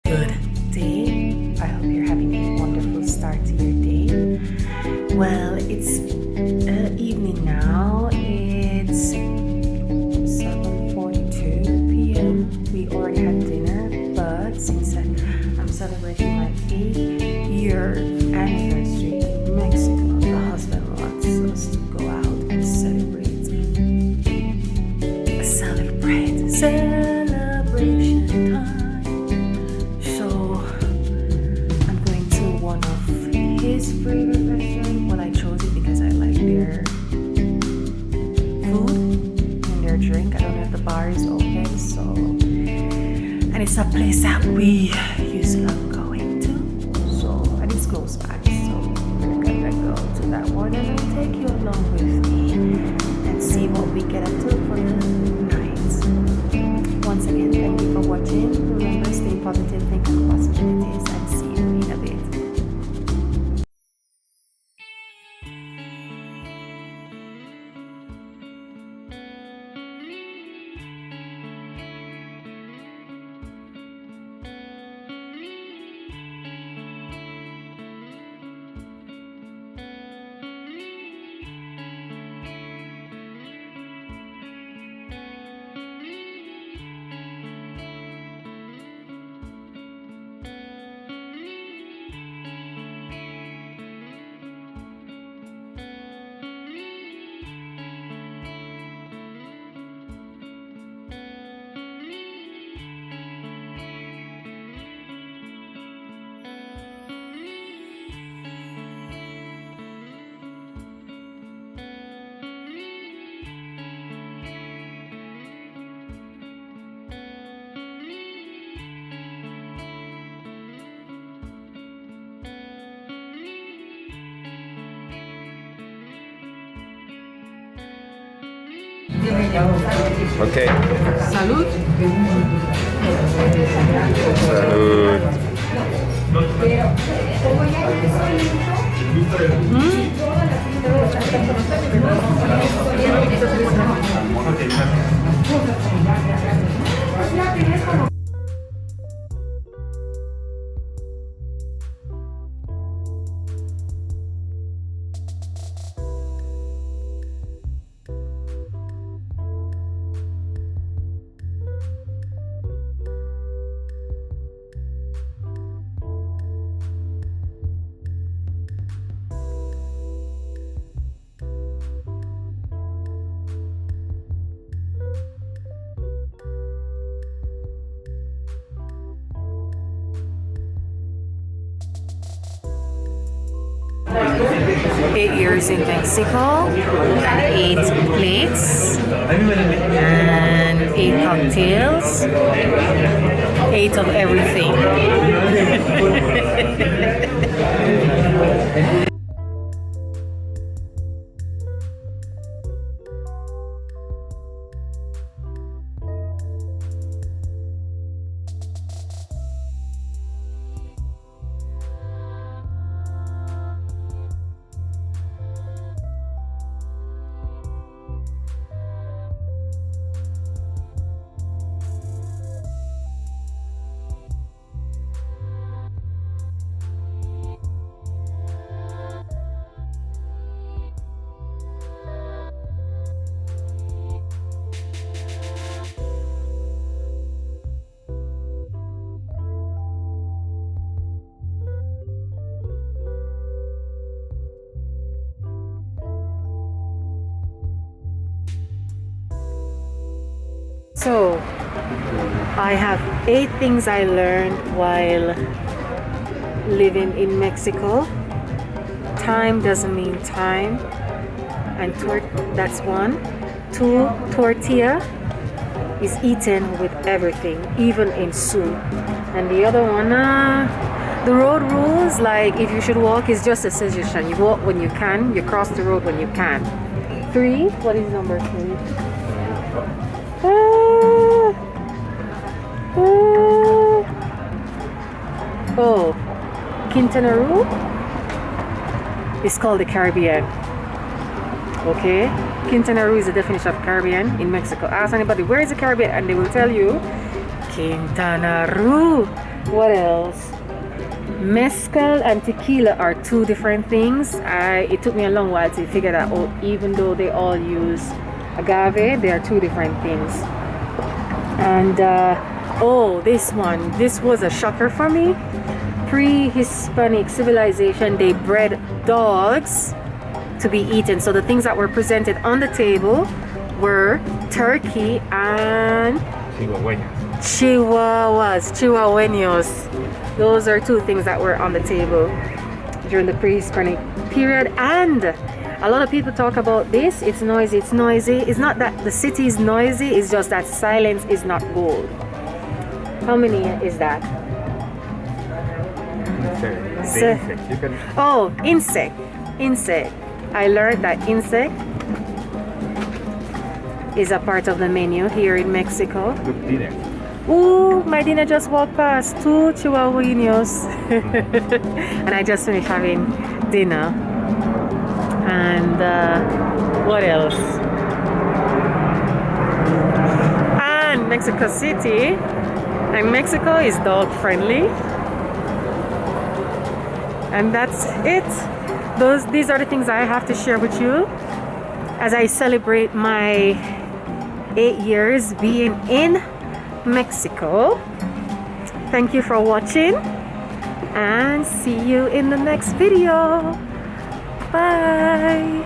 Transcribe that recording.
Good day. I hope you're having a wonderful start to your day. Well, it's evening now. It's 7:42 p.m. We already had dinner, but since I'm celebrating my 8-year anniversary in Mexico, the husband wants us to go out and celebrate. Celebration time. So I'm going to one of his favorite restaurants. Well, I chose it because I like their food and their drink. I don't know if the bar is open, so, and it's a place that we used to love going to. So, and it's close by, so we're gonna go to that one, and I'll take you along with me and see what we get up to for the night. Once again, thank you for watching. Remember, stay positive, think of possibilities, and see you in a bit. Okay. Salud. Salud. Eight years in Mexico, and 8 plates, and 8 cocktails, 8 of everything. So, I have 8 things I learned while living in Mexico. Time doesn't mean time, and that's 1. 2, tortilla is eaten with everything, even in soup. And the other one, the road rules, like if you should walk, is just a suggestion. You walk when you can, you cross the road when you can. 3, what is number 3? Oh, Quintana Roo is called the Caribbean. Okay, Quintana Roo is the definition of Caribbean in Mexico. Ask anybody where is the Caribbean and they will tell you Quintana Roo. What else? Mezcal and tequila are two different things. It took me a long while to figure that out. Even though they all use agave, they are two different things. And oh, this one. This was a shocker for me. Pre-Hispanic civilization, they bred dogs to be eaten. So the things that were presented on the table were turkey and chihuahueños. Those are two things that were on the table during the pre-Hispanic period. And a lot of people talk about this. It's noisy. It's noisy. It's not that the city is noisy. It's just that silence is not gold. How many is that? Oh, insect. Insect. I learned that insect is a part of the menu here in Mexico. Good dinner. Ooh, my dinner just walked past. 2 chihuahueños. And I just finished having dinner. And what else? And Mexico City. And Mexico is dog friendly. And that's it. These are the things I have to share with you as I celebrate my 8 years being in Mexico. Thank you for watching and see you in the next video. Bye.